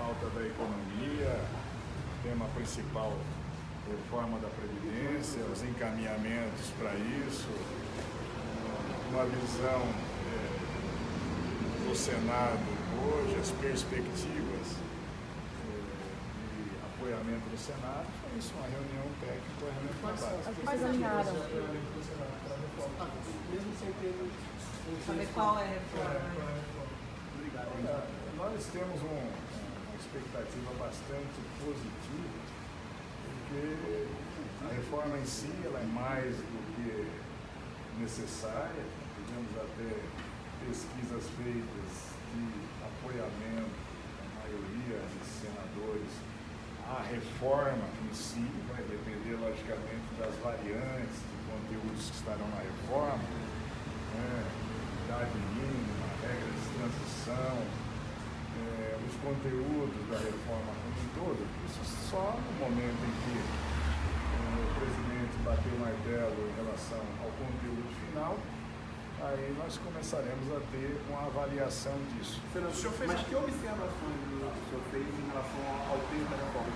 pauta da economia, tema principal, reforma da Previdência, os encaminhamentos para isso, uma visão do Senado hoje, as perspectivas de apoiamento do Senado. Foi isso, uma reunião técnica, uma reunião de trabalho. Quais alinharam? Mesmo sem ter Saber qual é a reforma. Olha, nós temos uma expectativa bastante positiva, porque a reforma em si ela é mais do que necessária. Tivemos até pesquisas feitas de apoiamento da maioria dos senadores. A reforma em si vai depender, logicamente, das variantes de conteúdos que estarão na reforma, idade mínima, regras de transição, os conteúdos da reforma como um todo. Isso só no momento em que o presidente bateu o martelo em relação ao conteúdo final, aí nós começaremos a ter uma avaliação disso. Mas que observações o senhor fez em relação ao texto da reforma? O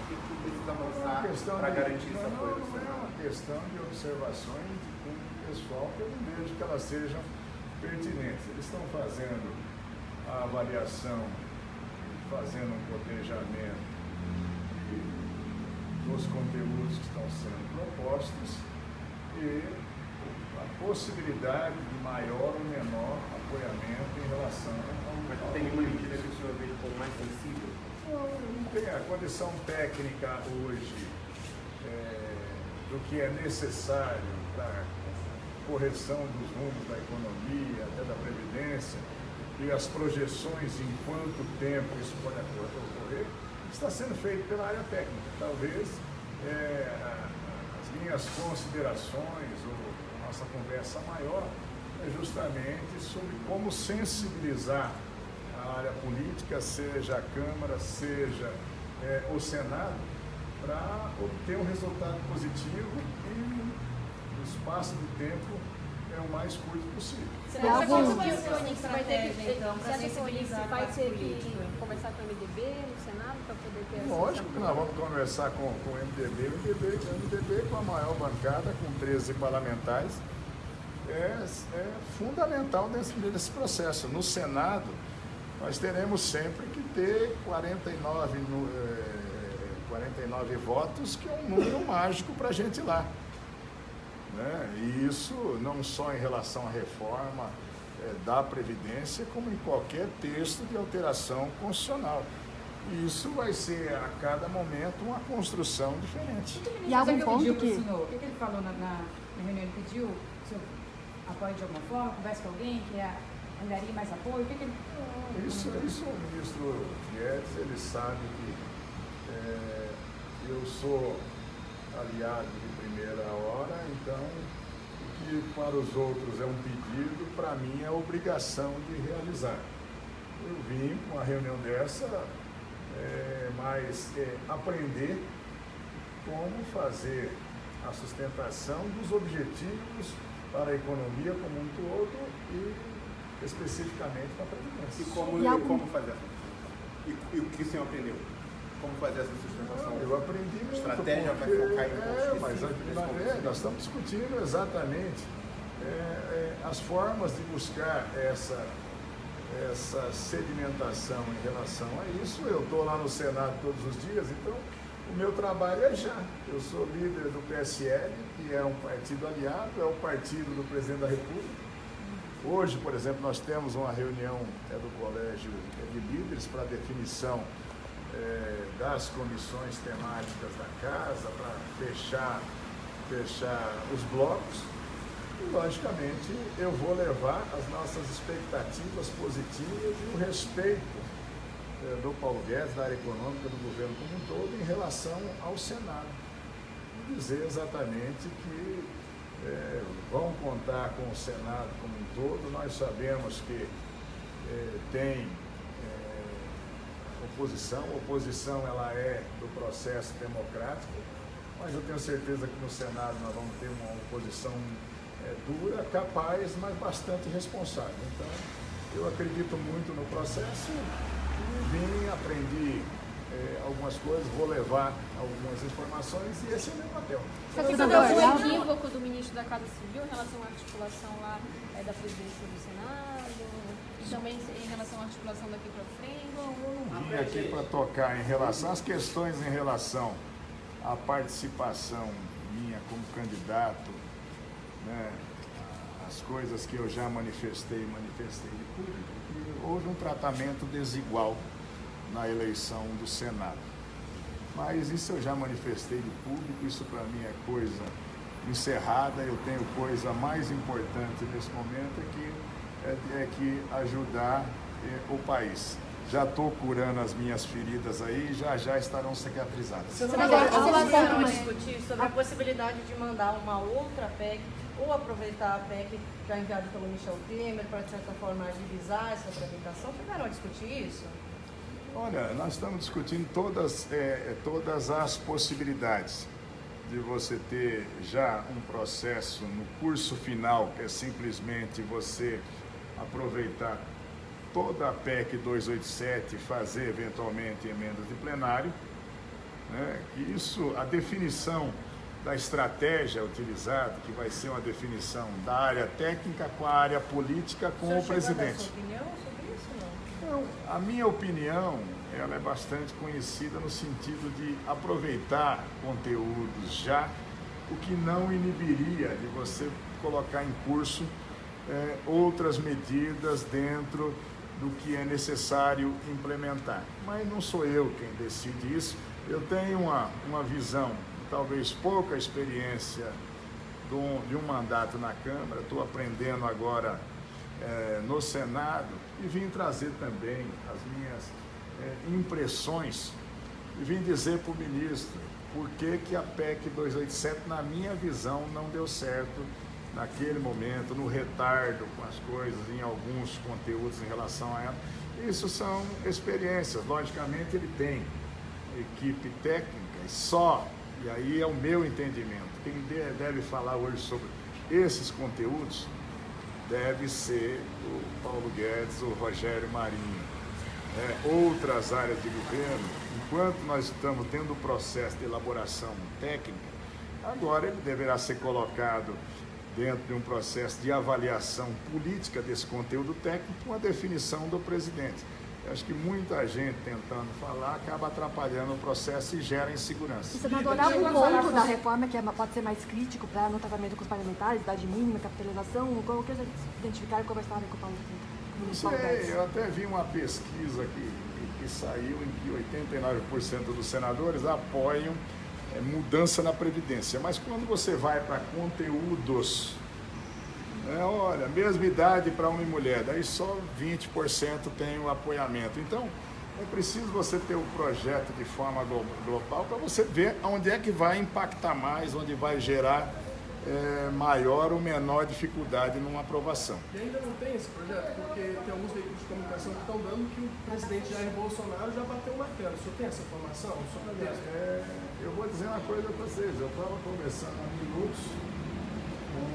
que precisa avançar para garantir essa coisa? Não é uma questão de observações de cunho pessoal, que eu não vejo que elas sejam pertinentes. Eles estão fazendo a avaliação, fazendo um cotejamento dos conteúdos que estão sendo propostos e a possibilidade de maior ou menor apoiamento em relação ao... Mas tem nenhuma medida que o senhor veja como mais sensível? Não tem a condição técnica hoje do que é necessário para a correção dos rumos da economia, até da Previdência, e as projeções em quanto tempo isso pode ocorrer, está sendo feito pela área técnica. Talvez as minhas considerações ou a nossa conversa maior é justamente sobre como sensibilizar a área política, seja a Câmara, seja o Senado, para obter um resultado positivo e o espaço de tempo é o mais curto possível. Você Vai acha ter que estratégia, então, para sensibilizar vai a ter política? que conversar com o MDB no Senado para poder ter essa Lógico que nós vamos conversar com o MDB. O MDB com a maior bancada, com 13 parlamentares, é fundamental nesse processo. No Senado, nós teremos sempre que ter 49 votos, que é um número mágico para a gente ir lá. E isso não só em relação à reforma da Previdência, como em qualquer texto de alteração constitucional. E isso vai ser, a cada momento, uma construção diferente. E algum ponto que... O que ele falou na reunião? Ele pediu o senhor apoio de alguma forma, conversa com alguém que andaria mais apoio? O que ele... Isso o ministro Guedes, ele sabe que eu sou aliado de primeira hora, então o que para os outros é um pedido, para mim é obrigação de realizar. Eu vim com uma reunião dessa, mas aprender como fazer a sustentação dos objetivos para a economia como um todo e especificamente para a Previdência. E como fazer? E o que o senhor aprendeu? Como fazer essa sustentação? Eu aprendi muito. A estratégia vai focar em pontos mas nós estamos discutindo exatamente as formas de buscar essa sedimentação em relação a isso. Eu estou lá no Senado todos os dias, então o meu trabalho é já. Eu sou líder do PSL, que é um partido aliado, é o partido do presidente da República. Hoje, por exemplo, nós temos uma reunião do Colégio de Líderes para definição das comissões temáticas da casa, para fechar os blocos. E, logicamente, eu vou levar as nossas expectativas positivas e o respeito do Paulo Guedes, da área econômica, do governo como um todo, em relação ao Senado. E dizer exatamente que vão contar com o Senado como um todo. Nós sabemos que tem oposição. A oposição ela é do processo democrático, mas eu tenho certeza que no Senado nós vamos ter uma oposição dura, capaz, mas bastante responsável. Então, eu acredito muito no processo e vim, aprendi algumas coisas, vou levar algumas informações e esse é o meu papel. Você sabe algum equívoco do ministro da Casa Civil em relação à articulação lá da presidência do Senado? E também em relação à articulação daqui para frente? Eu não vim aqui para tocar em relação às questões em relação à participação minha como candidato, né, as coisas que eu já manifestei de público, que houve um tratamento desigual na eleição do Senado. Mas isso eu já manifestei de público, isso para mim é coisa encerrada, eu tenho coisa mais importante nesse momento é que ajudar o país. Já estou curando as minhas feridas aí, já estarão cicatrizadas. Você não vai discutir sobre a possibilidade de mandar uma outra PEC ou aproveitar a PEC já enviada pelo Michel Temer para, de certa forma, agilizar essa tramitação? Chegaram a discutir isso? Olha, nós estamos discutindo todas as possibilidades de você ter já um processo no curso final, que é simplesmente você aproveitar toda a PEC 287 e fazer eventualmente emendas de plenário, né? Isso, a definição da estratégia utilizada, que vai ser uma definição da área técnica com a área política com o presidente. Sua opinião sobre isso, não? A minha opinião, ela é bastante conhecida no sentido de aproveitar conteúdos já, o que não inibiria de você colocar em curso outras medidas dentro do que é necessário implementar. Mas não sou eu quem decide isso. Eu tenho uma visão, talvez pouca experiência de um mandato na Câmara, estou aprendendo agora no Senado e vim trazer também as minhas impressões e vim dizer para o ministro por que a PEC 287, na minha visão, não deu certo naquele momento, no retardo com as coisas, em alguns conteúdos em relação a ela. Isso são experiências. Logicamente, ele tem equipe técnica e aí é o meu entendimento. Quem deve falar hoje sobre esses conteúdos deve ser o Paulo Guedes, o Rogério Marinho. Outras áreas de governo, enquanto nós estamos tendo o processo de elaboração técnica, agora ele deverá ser colocado dentro de um processo de avaliação política desse conteúdo técnico com a definição do presidente. Eu acho que muita gente tentando falar acaba atrapalhando o processo e gera insegurança. Senador, há algum ponto da reforma que pode ser mais crítico para no tratamento com os parlamentares, idade mínima, capitalização? Qual que vocês identificaram e conversaram com o Paulo Guedes? Eu até vi uma pesquisa que saiu em que 89% dos senadores apoiam mudança na Previdência. Mas quando você vai para conteúdos, olha, mesma idade para homem e mulher, daí só 20% tem o apoiamento. Então, é preciso você ter o projeto de forma global para você ver onde é que vai impactar mais, onde vai gerar maior ou menor dificuldade numa aprovação. E ainda não tem esse projeto, porque tem alguns veículos de comunicação que estão dando que o presidente Jair Bolsonaro já bateu o martelo. O senhor tem essa informação? Eu vou dizer uma coisa para vocês. Eu estava conversando há minutos com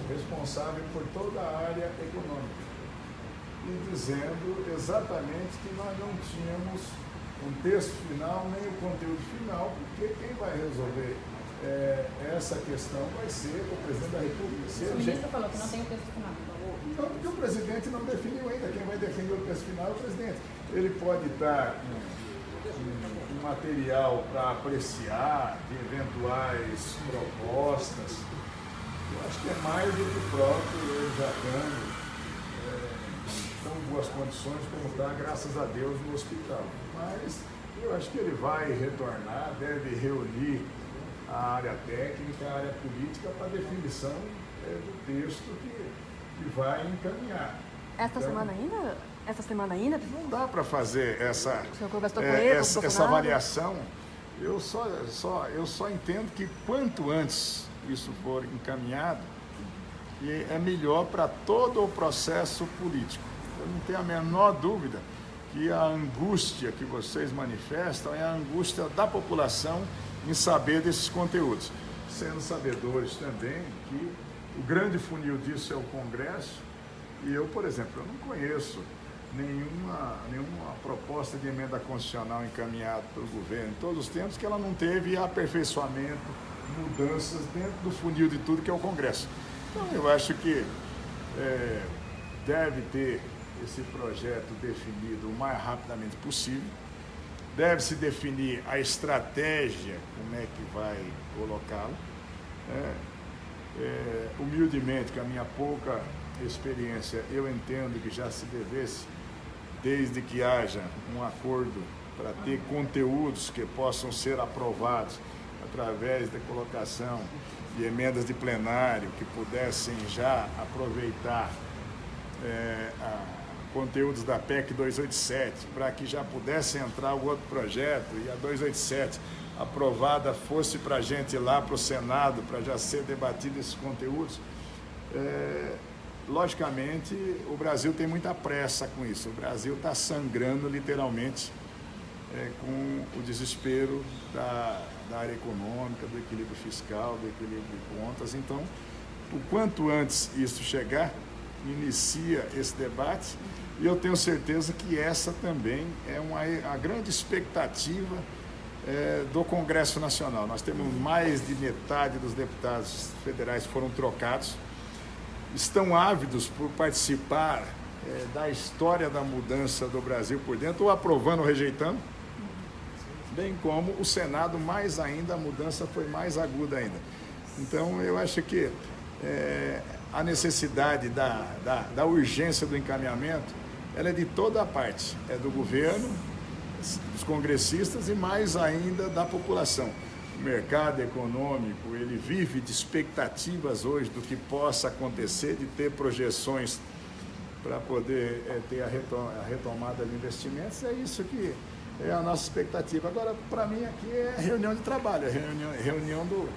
o responsável por toda a área econômica e dizendo exatamente que nós não tínhamos um texto final nem o conteúdo final, porque quem vai resolver essa questão vai ser o presidente da República. O ministro falou que não tem o texto final. Então, porque o presidente não definiu ainda. Quem vai definir o texto final é o presidente. Ele pode dar um material para apreciar de eventuais propostas. Eu acho que é mais do que próprio, ele já estão em boas condições como está, graças a Deus, no hospital. Mas eu acho que ele vai retornar, deve reunir a área técnica, a área política para definição do texto que vai encaminhar. Essa semana ainda? Não dá para fazer essa essa avaliação. Eu só entendo que quanto antes isso for encaminhado, é melhor para todo o processo político. Eu não tenho a menor dúvida que a angústia que vocês manifestam é a angústia da população em saber desses conteúdos, sendo sabedores também que o grande funil disso é o Congresso, e eu, por exemplo, eu não conheço nenhuma proposta de emenda constitucional encaminhada pelo governo em todos os tempos que ela não teve aperfeiçoamento, mudanças dentro do funil de tudo que é o Congresso. Então, eu acho que deve ter esse projeto definido o mais rapidamente possível, deve-se definir a estratégia, como é que vai colocá-lo. Humildemente, com a minha pouca experiência, eu entendo que já se devesse, desde que haja um acordo para ter conteúdos que possam ser aprovados através da colocação de emendas de plenário, que pudessem já aproveitar conteúdos da PEC 287, para que já pudesse entrar o outro projeto e a 287 aprovada fosse para a gente ir lá para o Senado, para já ser debatido esses conteúdos. Logicamente, o Brasil tem muita pressa com isso. O Brasil está sangrando literalmente com o desespero da área econômica, do equilíbrio fiscal, do equilíbrio de contas. Então, o quanto antes isso chegar, inicia esse debate, e eu tenho certeza que essa também é a grande expectativa do Congresso Nacional. Nós temos mais de metade dos deputados federais que foram trocados, estão ávidos por participar da história da mudança do Brasil por dentro, ou aprovando ou rejeitando, bem como o Senado, mais ainda, a mudança foi mais aguda ainda. Então, eu acho que a necessidade da urgência do encaminhamento, ela é de toda a parte, é do governo, dos congressistas e mais ainda da população. O mercado econômico, ele vive de expectativas hoje do que possa acontecer, de ter projeções para poder ter a retomada de investimentos. É isso que é a nossa expectativa. Agora, para mim, aqui é reunião de trabalho, é reunião do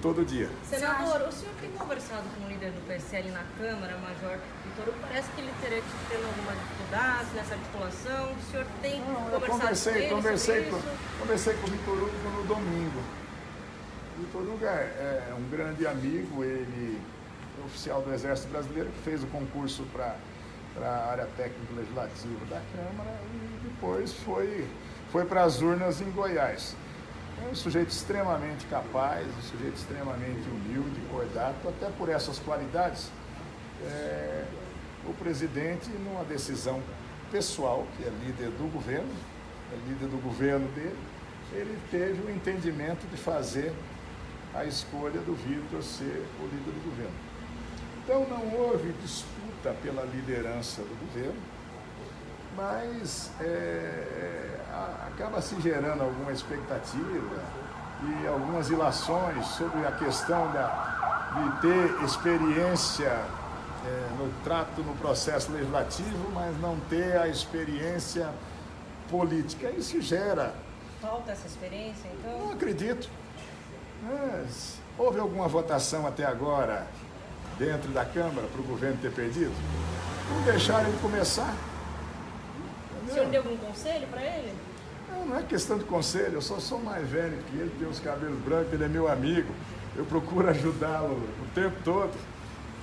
todo dia. Senador, o senhor tem conversado com o líder do PSL na Câmara, Major Vitor Hugo? Parece que ele teria tendo alguma dificuldade nessa articulação. O senhor tem conversado com ele conversei com o Vitor Hugo no domingo. O Vitor Hugo é um grande amigo, ele é oficial do Exército Brasileiro, que fez o concurso para a área técnica legislativa da Câmara e depois foi para as urnas em Goiás. É um sujeito extremamente capaz, um sujeito extremamente humilde, cordato, até por essas qualidades. O presidente, numa decisão pessoal, que é líder do governo dele, ele teve o entendimento de fazer a escolha do Vitor ser o líder do governo. Então não houve disputa pela liderança do governo, mas acaba se gerando alguma expectativa e algumas ilações sobre a questão de ter experiência no trato, no processo legislativo, mas não ter a experiência política. Isso gera... Falta essa experiência, então? Não acredito. Houve alguma votação até agora dentro da Câmara para o governo ter perdido? Não deixaram ele começar. O senhor deu algum conselho para ele? Não é questão de conselho, eu só sou mais velho que ele, tem os cabelos brancos, ele é meu amigo, eu procuro ajudá-lo o tempo todo.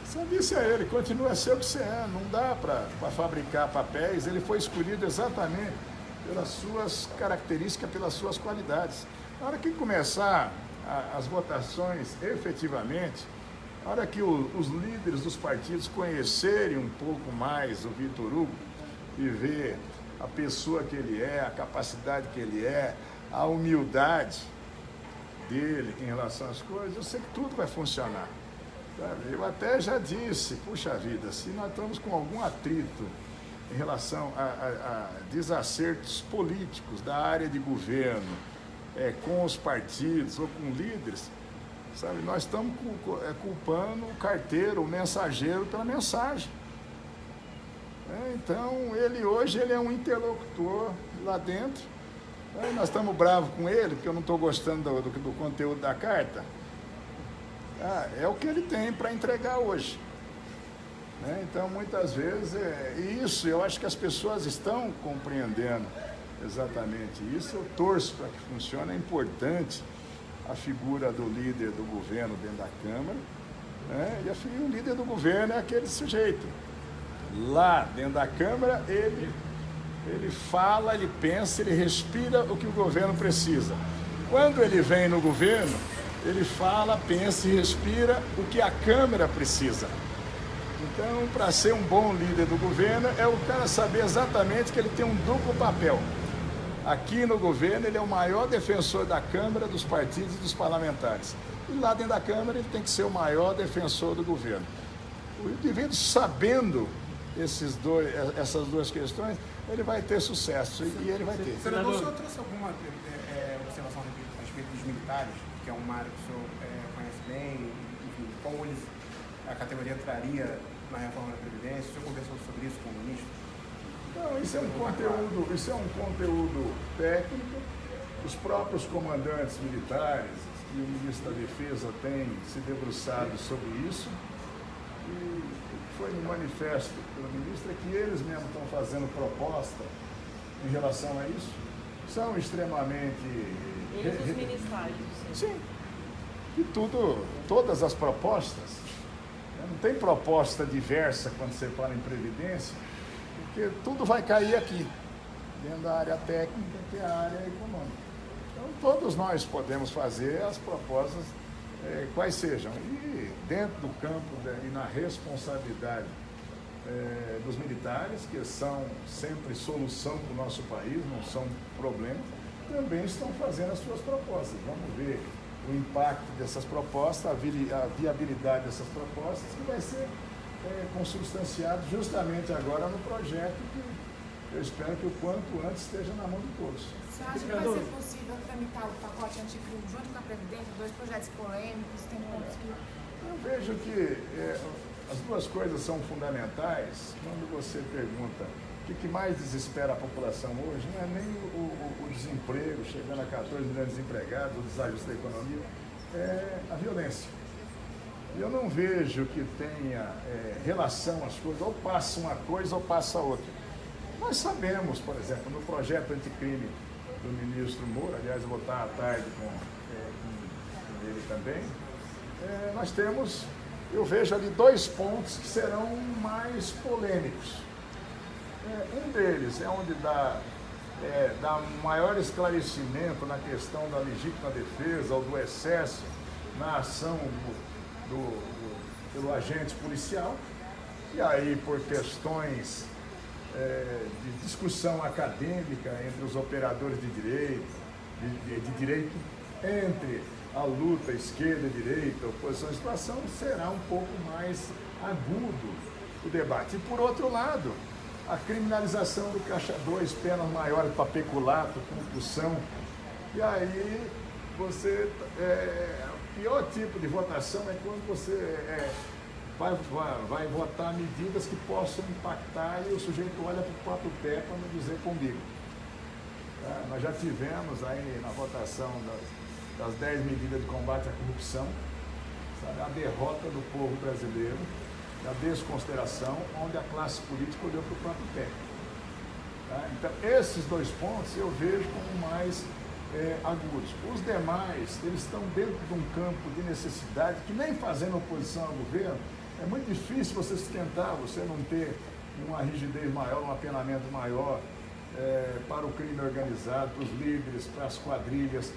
Só disse a ele, continua a ser o que você é, não dá para fabricar papéis, ele foi escolhido exatamente pelas suas características, pelas suas qualidades. Na hora que começar as votações efetivamente, na hora que os líderes dos partidos conhecerem um pouco mais o Vitor Hugo e ver a pessoa que ele é, a capacidade que ele é, a humildade dele em relação às coisas, eu sei que tudo vai funcionar. Sabe? Eu até já disse, puxa vida, se nós estamos com algum atrito em relação a desacertos políticos da área de governo, com os partidos ou com líderes, sabe, nós estamos culpando o carteiro, o mensageiro pela mensagem. Então, hoje ele é um interlocutor lá dentro. Nós estamos bravos com ele, porque eu não estou gostando do conteúdo da carta. É o que ele tem para entregar hoje. Então, muitas vezes, isso eu acho que as pessoas estão compreendendo exatamente isso. Eu torço para que funcione. É importante a figura do líder do governo dentro da Câmara. E o líder do governo é aquele sujeito. Lá dentro da Câmara, ele fala, ele pensa, ele respira o que o governo precisa. Quando ele vem no governo, ele fala, pensa e respira o que a Câmara precisa. Então, para ser um bom líder do governo, é o cara saber exatamente que ele tem um duplo papel. Aqui no governo, ele é o maior defensor da Câmara, dos partidos e dos parlamentares. E lá dentro da Câmara, ele tem que ser o maior defensor do governo. O indivíduo, sabendo essas duas questões, ele vai ter sucesso e ele vai ter. Senador, o senhor trouxe alguma observação a respeito dos militares, que é uma área que o senhor conhece bem, enfim, como a categoria entraria na reforma da Previdência? O senhor conversou sobre isso com o ministro? Não, isso é um conteúdo técnico. Os próprios comandantes militares e o ministro da Defesa têm se debruçado sobre isso. E foi no manifesto pelo ministro é que eles mesmos estão fazendo proposta em relação a isso. São extremamente... Eles os ministérios. Sim. E todas as propostas, não tem proposta diversa quando você fala em Previdência, porque tudo vai cair aqui, dentro da área técnica, que é a área econômica. Então, todos nós podemos fazer as propostas, quais sejam, e dentro do campo e na responsabilidade dos militares, que são sempre solução para o nosso país, não são problema, também estão fazendo as suas propostas. Vamos ver o impacto dessas propostas, a viabilidade dessas propostas, que vai ser consubstanciado justamente agora no projeto que eu espero que o quanto antes esteja na mão de todos. Você acha que vai ser possível tramitar o pacote anticrime junto com a Previdência, dois projetos polêmicos, tem pontos que... Eu vejo que as duas coisas são fundamentais. Quando você pergunta o que mais desespera a população hoje, não é nem o desemprego, chegando a 14 milhões de desempregados, o desajuste da economia, é a violência. Eu não vejo que tenha relação às coisas, ou passa uma coisa ou passa outra. Nós sabemos, por exemplo, no projeto anticrime do ministro Moura, aliás, eu vou estar à tarde com ele também, nós temos, eu vejo ali dois pontos que serão mais polêmicos. Um deles é onde dá um maior esclarecimento na questão da legítima defesa ou do excesso na ação pelo agente policial, e aí por questões de discussão acadêmica entre os operadores de direito, entre a luta esquerda e direita, oposição e situação, será um pouco mais agudo o debate. E por outro lado, a criminalização do caixa 2, penas maiores para peculato, concussão, e aí você... o pior tipo de votação é quando você vai votar medidas que possam impactar e o sujeito olha para o próprio pé para não dizer comigo. Nós já tivemos aí na votação das 10 medidas de combate à corrupção, sabe, a derrota do povo brasileiro, a desconsideração, onde a classe política olhou para o próprio pé. Então, esses dois pontos eu vejo como mais agudos. Os demais, eles estão dentro de um campo de necessidade que nem fazendo oposição ao governo, é muito difícil você sustentar, você não ter uma rigidez maior, um apenamento maior para o crime organizado, para os líderes, para as quadrilhas.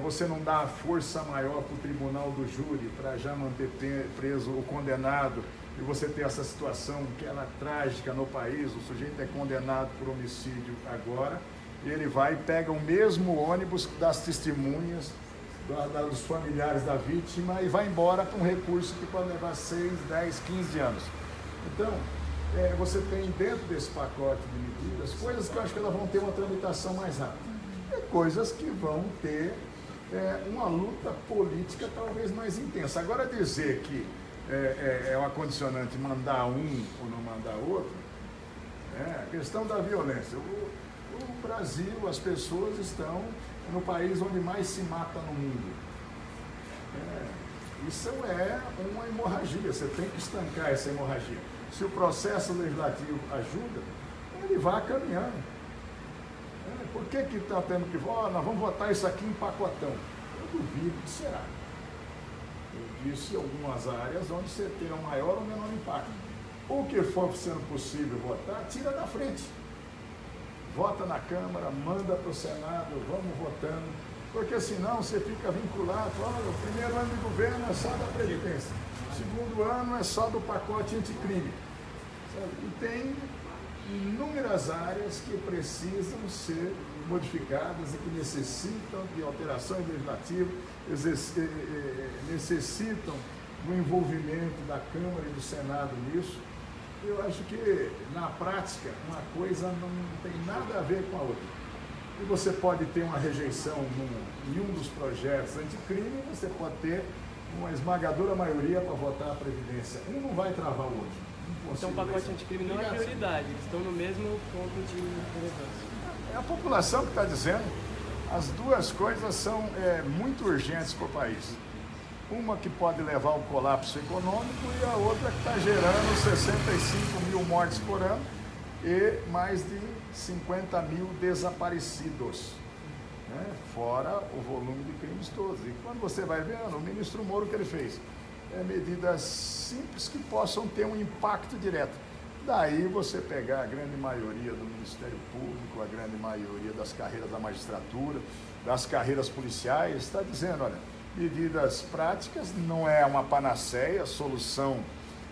Você não dá força maior para o tribunal do júri para já manter preso o condenado, e você ter essa situação que ela é trágica no país, o sujeito é condenado por homicídio agora, e ele vai e pega o mesmo ônibus das testemunhas, dos familiares da vítima, e vai embora com um recurso que pode levar 6, 10, 15 anos. Então, você tem dentro desse pacote de medidas coisas que eu acho que elas vão ter uma tramitação mais rápida. Coisas que vão ter uma luta política talvez mais intensa. Agora dizer que é uma condicionante mandar um ou não mandar outro, a questão da violência. O Brasil, as pessoas estão no país onde mais se mata no mundo. Isso é uma hemorragia, você tem que estancar essa hemorragia. Se o processo legislativo ajuda, ele vai caminhando. Por que está tendo que votar? Nós vamos votar isso aqui em pacotão. Eu duvido que será. Eu disse algumas áreas onde você terá um maior ou menor impacto. O que for sendo possível votar, tira da frente. Vota na Câmara, manda para o Senado, vamos votando, porque senão você fica vinculado, olha, o primeiro ano de governo é só da Previdência, o segundo ano é só do pacote anticrime. Sabe? E tem inúmeras áreas que precisam ser modificadas e que necessitam de alterações legislativas, necessitam do envolvimento da Câmara e do Senado nisso. Eu acho que, na prática, uma coisa não tem nada a ver com a outra. E você pode ter uma rejeição em um dos projetos anticrime, você pode ter uma esmagadora maioria para votar a Previdência. Um não vai travar o outro. Então o pacote anticrime não é prioridade, eles estão no mesmo ponto de relevância. É a população que está dizendo. As duas coisas são muito urgentes para o país. Uma que pode levar ao colapso econômico e a outra que está gerando 65 mil mortes por ano e mais de 50 mil desaparecidos, né? Fora o volume de crimes todos. E quando você vai vendo, o ministro Moro, o que ele fez? Medidas simples que possam ter um impacto direto. Daí você pegar a grande maioria do Ministério Público, a grande maioria das carreiras da magistratura, das carreiras policiais, está dizendo, olha, medidas práticas, não é uma panaceia, solução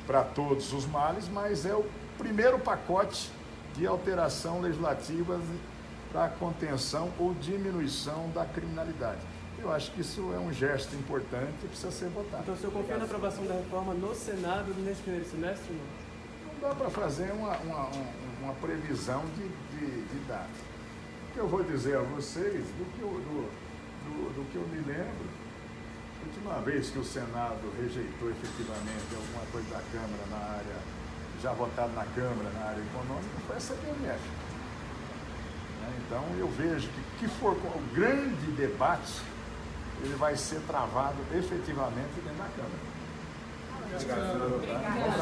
para todos os males, mas é o primeiro pacote de alteração legislativa para a contenção ou diminuição da criminalidade. Eu acho que isso é um gesto importante e precisa ser votado. Então o senhor confia na aprovação da reforma no Senado nesse primeiro semestre? Não dá para fazer uma previsão de data. O que eu vou dizer a vocês, do que eu me lembro, a última vez que o Senado rejeitou efetivamente alguma coisa da Câmara na área, já votado na Câmara na área econômica, foi a CPMF. Então eu vejo que for o grande debate, ele vai ser travado efetivamente dentro da Câmara. Obrigado.